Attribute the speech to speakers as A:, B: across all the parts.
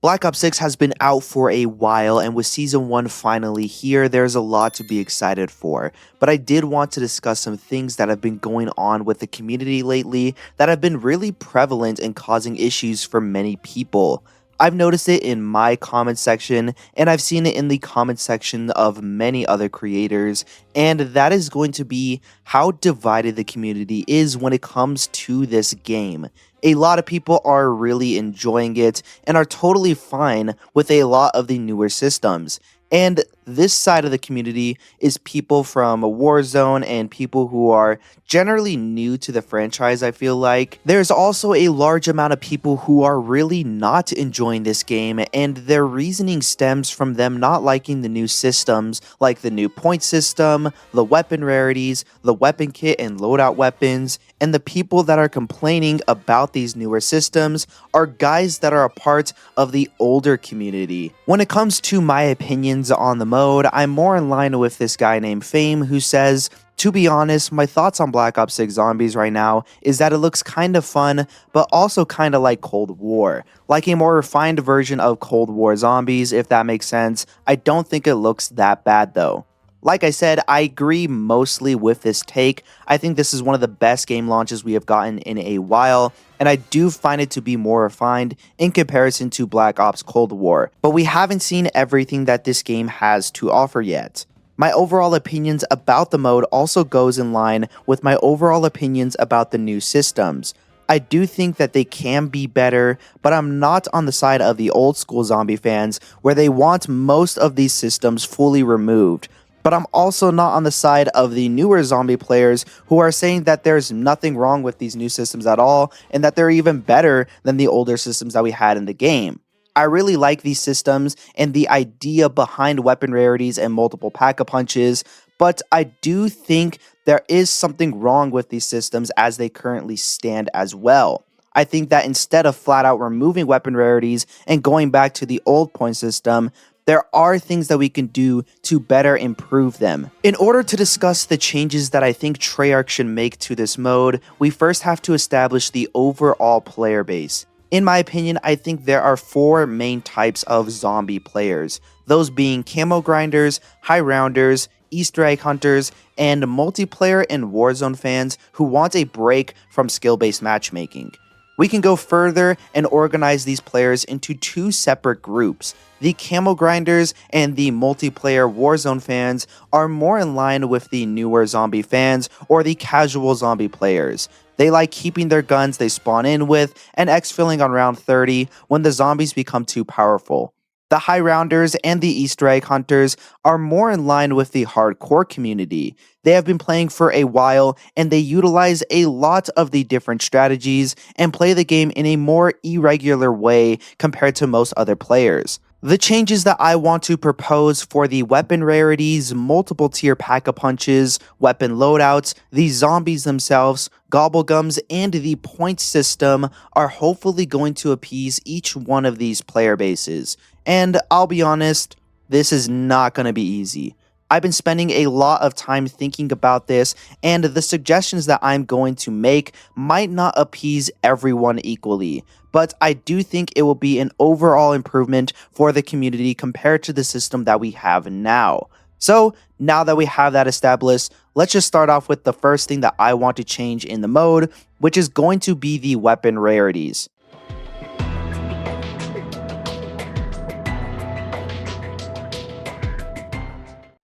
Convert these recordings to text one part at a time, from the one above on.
A: Black Ops 6 has been out for a while, and with Season 1 finally here, there's a lot to be excited for. But I did want to discuss some things that have been going on with the community lately that have been really prevalent and causing issues for many people. I've noticed it in my comment section, and I've seen it in the comment section of many other creators, and that is going to be how divided the community is when it comes to this game. A lot of people are really enjoying it and are totally fine with a lot of the newer systems. And this side of the community is people from Warzone and people who are generally new to the franchise, I feel like. There's also a large amount of people who are really not enjoying this game, and their reasoning stems from them not liking the new systems, like the new point system, the weapon rarities, the weapon kit and loadout weapons, and the people that are complaining about these newer systems are guys that are a part of the older community. When it comes to my opinions on the mode, I'm more in line with this guy named Fame, who says, to be honest, my thoughts on Black Ops 6 Zombies right now is that it looks kind of fun, but also kind of like Cold War. Like a more refined version of Cold War Zombies, if that makes sense. I don't think it looks that bad though. Like I said, I agree mostly with this take. I think this is one of the best game launches we have gotten in a while, and I do find it to be more refined in comparison to Black Ops Cold War. But we haven't seen everything that this game has to offer yet. My overall opinions about the mode also goes in line with my overall opinions about the new systems. I do think that they can be better, but I'm not on the side of the old school zombie fans where they want most of these systems fully removed. But I'm also not on the side of the newer zombie players who are saying that there's nothing wrong with these new systems at all and that they're even better than the older systems that we had in the game. I really like these systems and the idea behind weapon rarities and multiple pack-a-punches, but I do think there is something wrong with these systems as they currently stand as well. I think that instead of flat out removing weapon rarities and going back to the old point system, there are things that we can do to better improve them. In order to discuss the changes that I think Treyarch should make to this mode, we first have to establish the overall player base. In my opinion, I think there are four main types of zombie players, those being camo grinders, high rounders, Easter egg hunters, and multiplayer and Warzone fans who want a break from skill-based matchmaking. We can go further and organize these players into two separate groups. The camo grinders and the multiplayer Warzone fans are more in line with the newer zombie fans or the casual zombie players. They like keeping their guns they spawn in with and exfilling on round 30 when the zombies become too powerful. The high rounders and the Easter egg hunters are more in line with the hardcore community. They have been playing for a while and they utilize a lot of the different strategies and play the game in a more irregular way compared to most other players. The changes that I want to propose for the weapon rarities, multiple tier pack-a-punches, weapon loadouts, the zombies themselves, gobblegums, and the point system are hopefully going to appease each one of these player bases. And I'll be honest, this is not going to be easy. I've been spending a lot of time thinking about this, and the suggestions that I'm going to make might not appease everyone equally, but I do think it will be an overall improvement for the community compared to the system that we have now. So, now that we have that established, let's just start off with the first thing that I want to change in the mode, which is going to be the weapon rarities.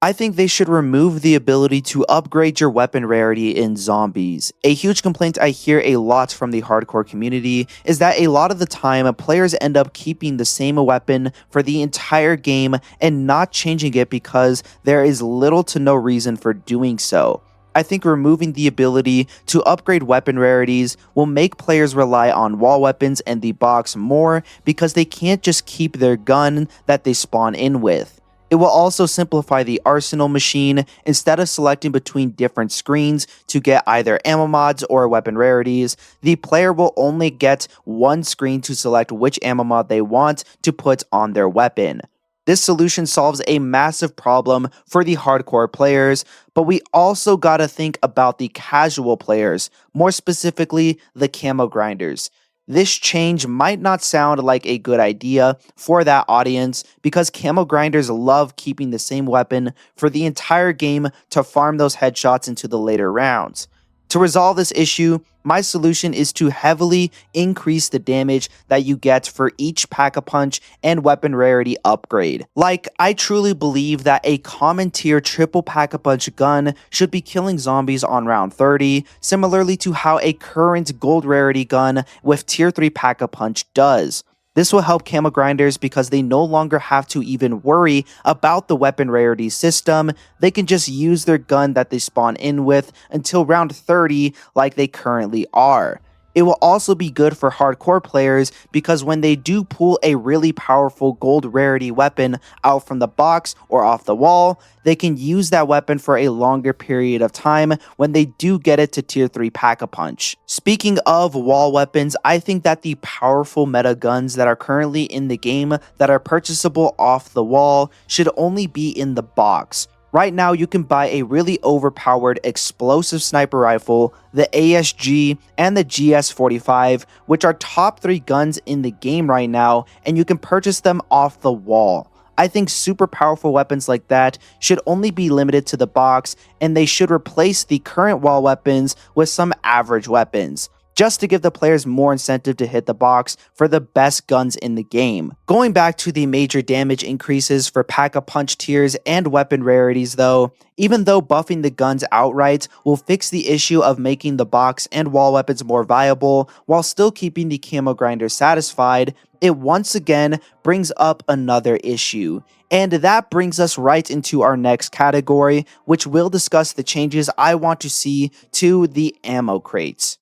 A: I think they should remove the ability to upgrade your weapon rarity in zombies. A huge complaint I hear a lot from the hardcore community is that a lot of the time players end up keeping the same weapon for the entire game and not changing it because there is little to no reason for doing so. I think removing the ability to upgrade weapon rarities will make players rely on wall weapons and the box more because they can't just keep their gun that they spawn in with. It will also simplify the arsenal machine. Instead of selecting between different screens to get either ammo mods or weapon rarities, the player will only get one screen to select which ammo mod they want to put on their weapon. This solution solves a massive problem for the hardcore players, but we also gotta think about the casual players, more specifically the camo grinders. This change might not sound like a good idea for that audience because camo grinders love keeping the same weapon for the entire game to farm those headshots into the later rounds. To resolve this issue, my solution is to heavily increase the damage that you get for each pack-a-punch and weapon rarity upgrade. Like, I truly believe that a common tier triple pack-a-punch gun should be killing zombies on round 30, similarly to how a current gold rarity gun with tier 3 pack-a-punch does. This will help camo grinders because they no longer have to even worry about the weapon rarity system. They can just use their gun that they spawn in with until round 30 like they currently are. It will also be good for hardcore players because when they do pull a really powerful gold rarity weapon out from the box or off the wall, they can use that weapon for a longer period of time when they do get it to tier 3 pack-a-punch. Speaking of wall weapons, I think that the powerful meta guns that are currently in the game that are purchasable off the wall should only be in the box. Right now, you can buy a really overpowered explosive sniper rifle, the ASG, and the GS45, which are top 3 guns in the game right now, and you can purchase them off the wall. I think super powerful weapons like that should only be limited to the box, and they should replace the current wall weapons with some average weapons, just to give the players more incentive to hit the box for the best guns in the game. Going back to the major damage increases for pack-a-punch tiers and weapon rarities though, even though buffing the guns outright will fix the issue of making the box and wall weapons more viable while still keeping the camo grinders satisfied, it once again brings up another issue. And that brings us right into our next category, which will discuss the changes I want to see to the ammo crates.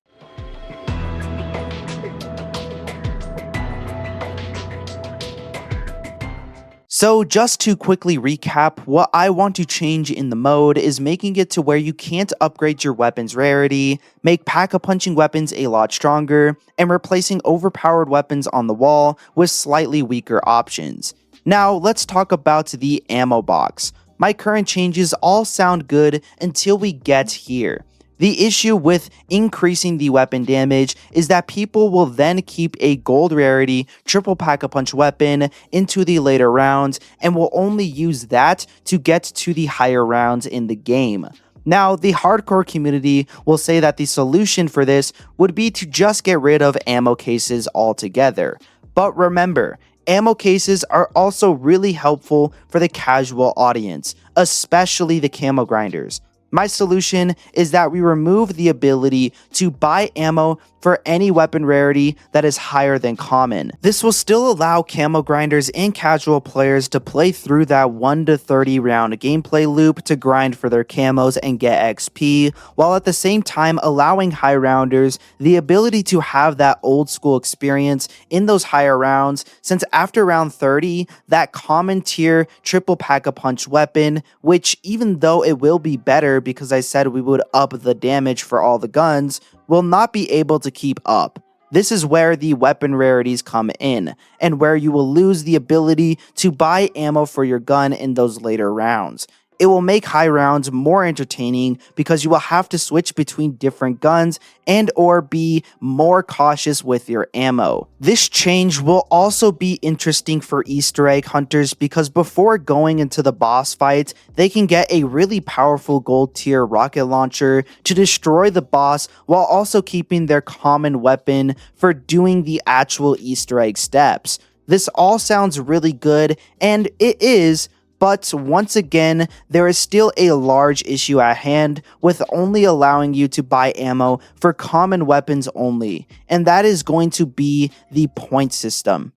A: So just to quickly recap, what I want to change in the mode is making it to where you can't upgrade your weapon's rarity, make pack-a-punching weapons a lot stronger, and replacing overpowered weapons on the wall with slightly weaker options. Now let's talk about the ammo box. My current changes all sound good until we get here. The issue with increasing the weapon damage is that people will then keep a gold rarity triple pack-a-punch weapon into the later rounds and will only use that to get to the higher rounds in the game. Now, the hardcore community will say that the solution for this would be to just get rid of ammo cases altogether. But remember, ammo cases are also really helpful for the casual audience, especially the camo grinders. My solution is that we remove the ability to buy ammo for any weapon rarity that is higher than common. This will still allow camo grinders and casual players to play through that 1 to 30 round gameplay loop to grind for their camos and get XP, while at the same time allowing high rounders the ability to have that old school experience in those higher rounds, since after round 30, that common tier triple pack-a-punch weapon, which even though it will be better because I said we would up the damage for all the guns, will not be able to keep up. This is where the weapon rarities come in, and where you will lose the ability to buy ammo for your gun in those later rounds. It will make high rounds more entertaining because you will have to switch between different guns and or be more cautious with your ammo. This change will also be interesting for Easter egg hunters because before going into the boss fight, they can get a really powerful gold tier rocket launcher to destroy the boss while also keeping their common weapon for doing the actual Easter egg steps. This all sounds really good, and it is, but once again, there is still a large issue at hand with only allowing you to buy ammo for common weapons only, and that is going to be the point system.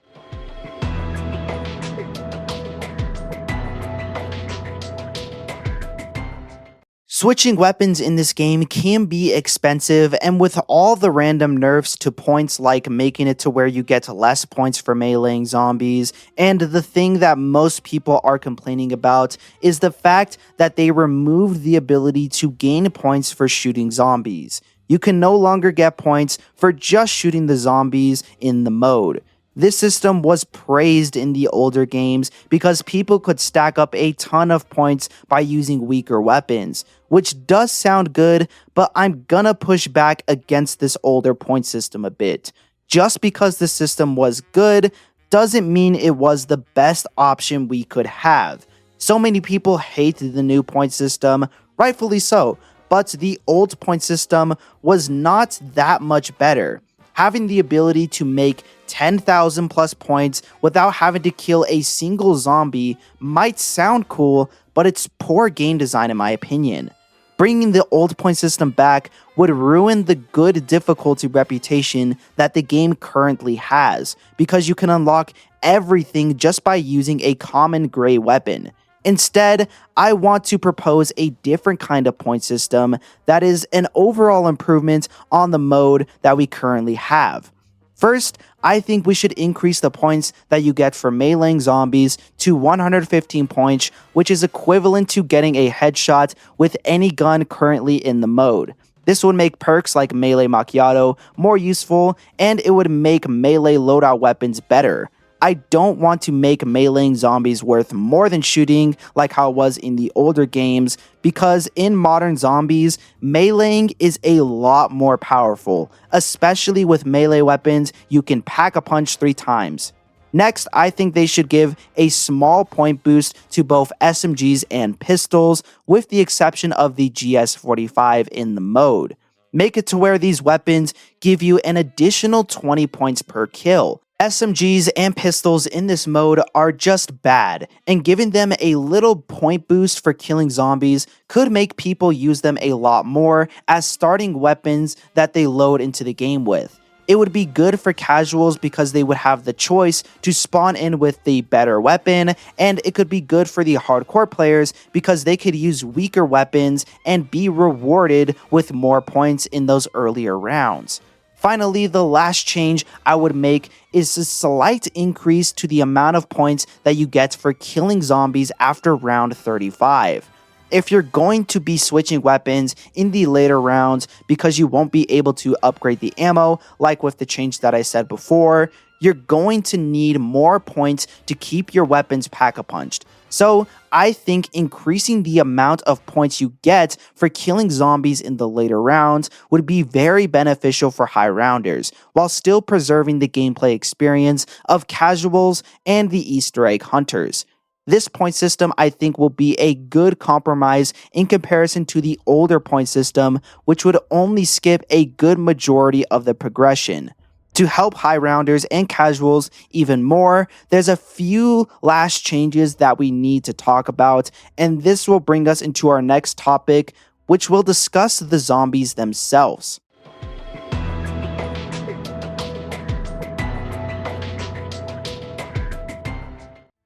A: Switching weapons in this game can be expensive, and with all the random nerfs to points like making it to where you get less points for meleeing zombies, and the thing that most people are complaining about is the fact that they removed the ability to gain points for shooting zombies. You can no longer get points for just shooting the zombies in the mode. This system was praised in the older games because people could stack up a ton of points by using weaker weapons, which does sound good, but I'm gonna push back against this older point system a bit.
B: Just because the system was good doesn't mean it was the best option we could have. So many people hate the new point system, rightfully so, but the old point system was not that much better. Having the ability to make 10,000 plus points without having to kill a single zombie might sound cool, but it's poor game design in my opinion. Bringing the old point system back would ruin the good difficulty reputation that the game currently has, because you can unlock everything just by using a common gray weapon. Instead, I want to propose a different kind of point system that is an overall improvement on the mode that we currently have. First, I think we should increase the points that you get for meleeing zombies to 115 points, which is equivalent to getting a headshot with any gun currently in the mode. This would make perks like Melee Macchiato more useful, and it would make melee loadout weapons better. I don't want to make meleeing zombies worth more than shooting like how it was in the older games, because in modern zombies, meleeing is a lot more powerful, especially with melee weapons you can pack a punch 3 times. Next, I think they should give a small point boost to both SMGs and pistols, with the exception of the GS45 in the mode. Make it to where these weapons give you an additional 20 points per kill. SMGs and pistols in this mode are just bad, and giving them a little point boost for killing zombies could make people use them a lot more as starting weapons that they load into the game with. It would be good for casuals because they would have the choice to spawn in with the better weapon, and it could be good for the hardcore players because they could use weaker weapons and be rewarded with more points in those earlier rounds. Finally, the last change I would make is a slight increase to the amount of points that you get for killing zombies after round 35. If you're going to be switching weapons in the later rounds because you won't be able to upgrade the ammo, like with the change that I said before, you're going to need more points to keep your weapons pack-a-punched. So I think increasing the amount of points you get for killing zombies in the later rounds would be very beneficial for high rounders, while still preserving the gameplay experience of casuals and the Easter egg hunters. This point system I think will be a good compromise in comparison to the older point system, which would only skip a good majority of the progression. To help high rounders and casuals even more, there's a few last changes that we need to talk about, and this will bring us into our next topic, which will discuss the zombies themselves.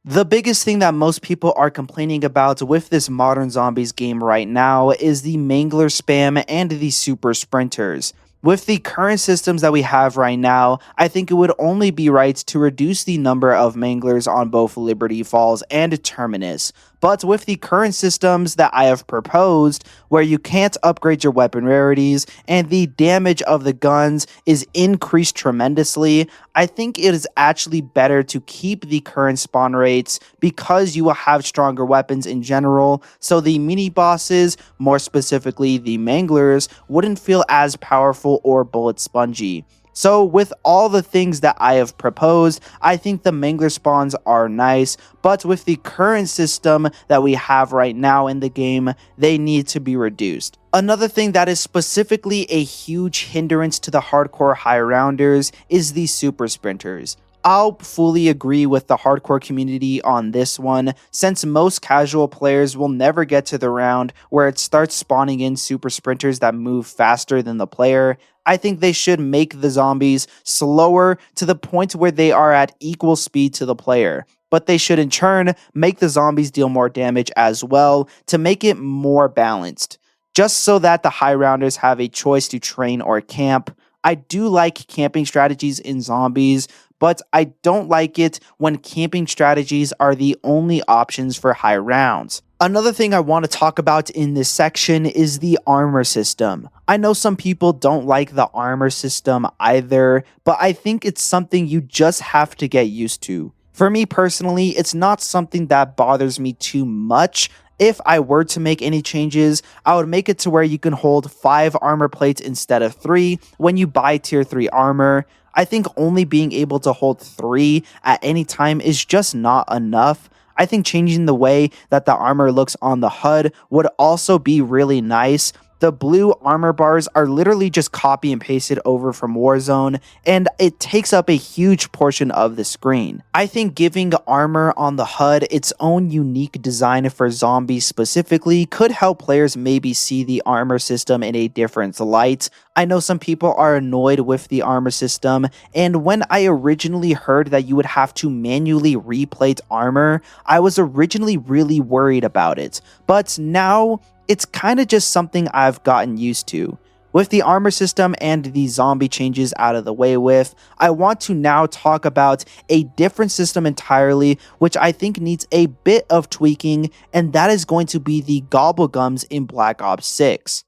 B: The biggest thing that most people are complaining about with this modern zombies game right now is the mangler spam and the super sprinters. With the current systems that we have right now, I think it would only be right to reduce the number of manglers on both Liberty Falls and Terminus. But with the current systems that I have proposed, where you can't upgrade your weapon rarities and the damage of the guns is increased tremendously, I think it is actually better to keep the current spawn rates because you will have stronger weapons in general, so the mini bosses, more specifically the manglers, wouldn't feel as powerful or bullet spongy. So with all the things that I have proposed, I think the mangler spawns are nice, but with the current system that we have right now in the game, they need to be reduced. Another thing that is specifically a huge hindrance to the hardcore high rounders is the super sprinters. I'll fully agree with the hardcore community on this one, since most casual players will never get to the round where it starts spawning in super sprinters that move faster than the player. I think they should make the zombies slower to the point where they are at equal speed to the player. But they should in turn make the zombies deal more damage as well to make it more balanced. Just so that the high rounders have a choice to train or camp. I do like camping strategies in zombies, but I don't like it when camping strategies are the only options for high rounds. Another thing I want to talk about in this section is the armor system. I know some people don't like the armor system either, but I think it's something you just have to get used to. For me personally, it's not something that bothers me too much. If I were to make any changes, I would make it to where you can hold 5 armor plates instead of 3 when you buy tier 3 armor. I think only being able to hold 3 at any time is just not enough. I think changing the way that the armor looks on the HUD would also be really nice. The blue armor bars are literally just copy and pasted over from Warzone, and it takes up a huge portion of the screen. I think giving armor on the HUD its own unique design for zombies specifically could help players maybe see the armor system in a different light. I know some people are annoyed with the armor system, and when I originally heard that you would have to manually replate armor, I was originally really worried about it, but now it's kind of just something I've gotten used to. With the armor system and the zombie changes out of the way with, I want to now talk about a different system entirely, which I think needs a bit of tweaking, and that is going to be the gobblegums in Black Ops 6.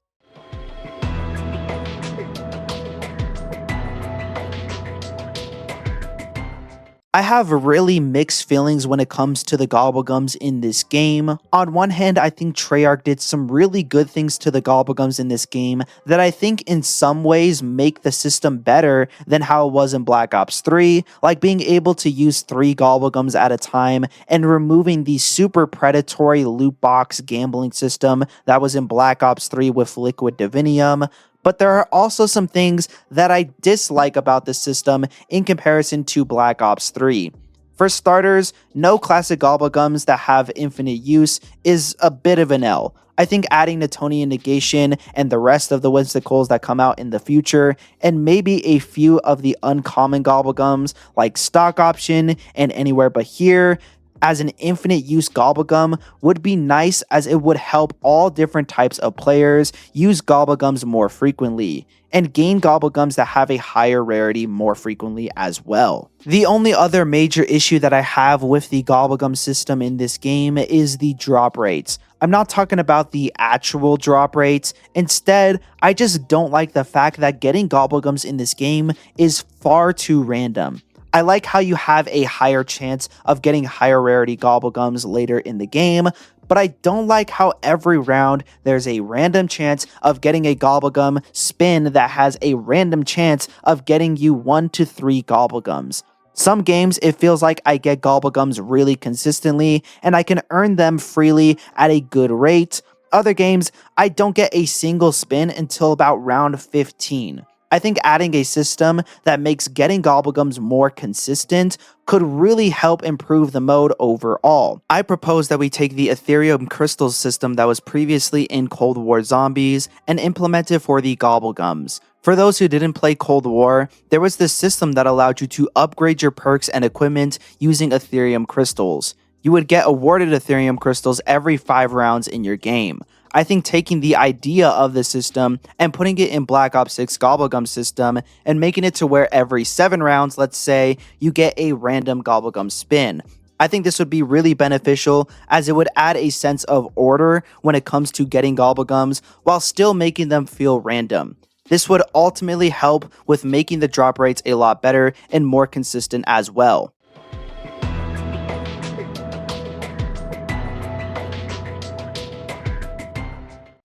B: I have really mixed feelings when it comes to the gobblegums in this game. On one hand, I think Treyarch did some really good things to the gobblegums in this game that I think in some ways make the system better than how it was in Black Ops 3, like being able to use 3 gobblegums at a time and removing the super predatory loot box gambling system that was in Black Ops 3 with Liquid Divinium. But there are also some things that I dislike about this system in comparison to Black Ops 3. For starters, no classic gobblegums that have infinite use is a bit of an L. I think adding Newtonian negation and the rest of the Winsticles that come out in the future, and maybe a few of the uncommon gobblegums like stock option and anywhere but here, as an infinite use gobblegum would be nice, as it would help all different types of players use gobblegums more frequently and gain gobblegums that have a higher rarity more frequently as well. The only other major issue that I have with the gobblegum system in this game is the drop rates. I'm not talking about the actual drop rates. Instead, I just don't like the fact that getting gobblegums in this game is far too random. I like how you have a higher chance of getting higher rarity gobblegums later in the game, but I don't like how every round there's a random chance of getting a gobblegum spin that has a random chance of getting you 1 to 3 gobblegums. Some games, it feels like I get gobblegums really consistently and I can earn them freely at a good rate. Other games, I don't get a single spin until about round 15. I think adding a system that makes getting gobblegums more consistent could really help improve the mode overall. I propose that we take the Ethereum crystals system that was previously in Cold War Zombies and implement it for the gobblegums. For those who didn't play Cold War, there was this system that allowed you to upgrade your perks and equipment using Ethereum crystals. You would get awarded Ethereum crystals every 5 rounds in your game. I think taking the idea of the system and putting it in Black Ops 6 gobblegum system and making it to where every 7 rounds, let's say, you get a random gobblegum spin. I think this would be really beneficial, as it would add a sense of order when it comes to getting gobblegums while still making them feel random. This would ultimately help with making the drop rates a lot better and more consistent as well.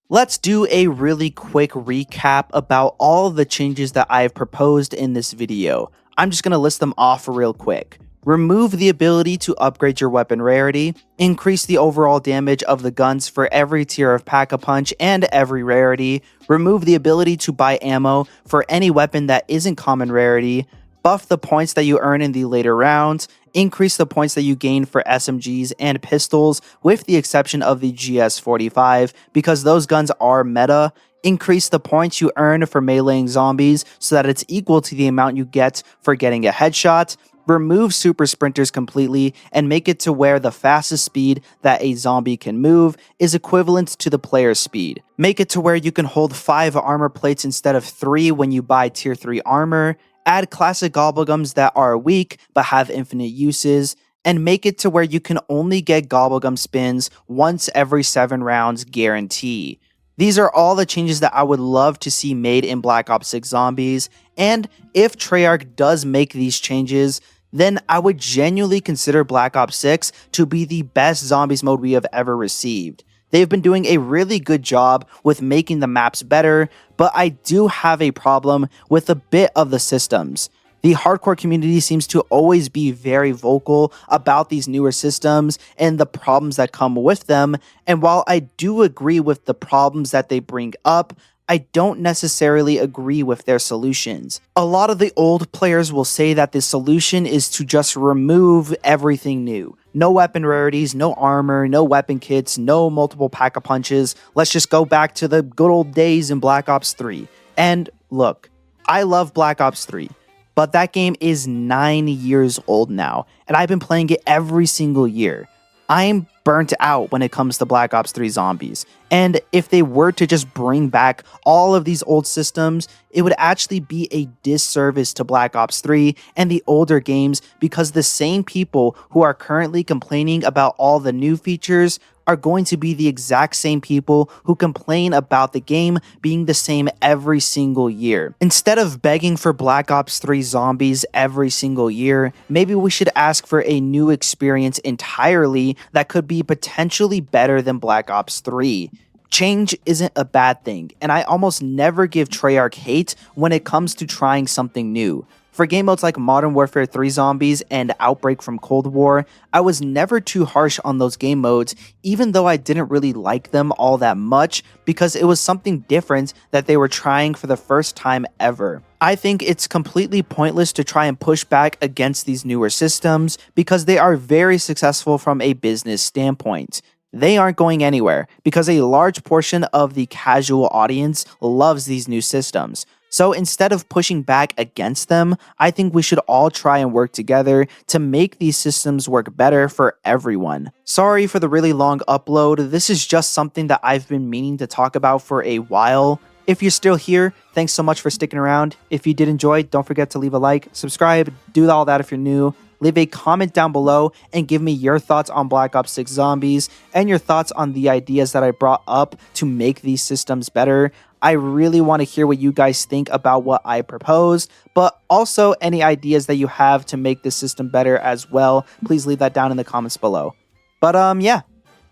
B: Let's do a really quick recap about all of the changes that I've proposed in this video. I'm just going to list them off real quick. Remove the ability to upgrade your weapon rarity, increase the overall damage of the guns for every tier of Pack-a-Punch and every rarity, remove the ability to buy ammo for any weapon that isn't common rarity, buff the points that you earn in the later rounds, increase the points that you gain for SMGs and pistols with the exception of the GS45 because those guns are meta, increase the points you earn for meleeing zombies so that it's equal to the amount you get for getting a headshot, remove super sprinters completely and make it to where the fastest speed that a zombie can move is equivalent to the player's speed. Make it to where you can hold 5 armor plates instead of 3 when you buy tier 3 armor, add classic gobblegums that are weak but have infinite uses, and make it to where you can only get gobblegum spins once every 7 rounds guarantee. These are all the changes that I would love to see made in Black Ops 6 Zombies, and if Treyarch does make these changes, then I would genuinely consider Black Ops 6 to be the best Zombies mode we have ever received. They've been doing a really good job with making the maps better, but I do have a problem with a bit of the systems. The hardcore community seems to always be very vocal about these newer systems and the problems that come with them, and while I do agree with the problems that they bring up, I don't necessarily agree with their solutions. A lot of the old players will say that the solution is to just remove everything new. No weapon rarities, no armor, no weapon kits, no multiple pack-a-punches. Let's just go back to the good old days in Black Ops 3. And look, I love Black Ops 3, but that game is 9 years old now, and I've been playing it every single year. I'm burnt out when it comes to Black Ops 3 Zombies, and if they were to just bring back all of these old systems, it would actually be a disservice to Black Ops 3 and the older games, because the same people who are currently complaining about all the new features are going to be the exact same people who complain about the game being the same every single year. Instead of begging for Black Ops 3 Zombies every single year, maybe we should ask for a new experience entirely that could be potentially better than Black Ops 3. Change isn't a bad thing, and I almost never give Treyarch hate when it comes to trying something new. For game modes like Modern Warfare 3 Zombies and Outbreak from Cold War, I was never too harsh on those game modes, even though I didn't really like them all that much, because it was something different that they were trying for the first time ever. I think it's completely pointless to try and push back against these newer systems, because they are very successful from a business standpoint. They aren't going anywhere, because a large portion of the casual audience loves these new systems. So instead of pushing back against them, I think we should all try and work together to make these systems work better for everyone. Sorry for the really long upload. This is just something that I've been meaning to talk about for a while. If you're still here, thanks so much for sticking around. If you did enjoy, don't forget to leave a like, subscribe, do all that if you're new. Leave a comment down below and give me your thoughts on Black Ops 6 Zombies and your thoughts on the ideas that I brought up to make these systems better. I really want to hear what you guys think about what I proposed, but also any ideas that you have to make this system better as well. Please leave that down in the comments below. But yeah,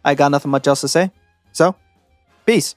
B: I got nothing much else to say. So, peace.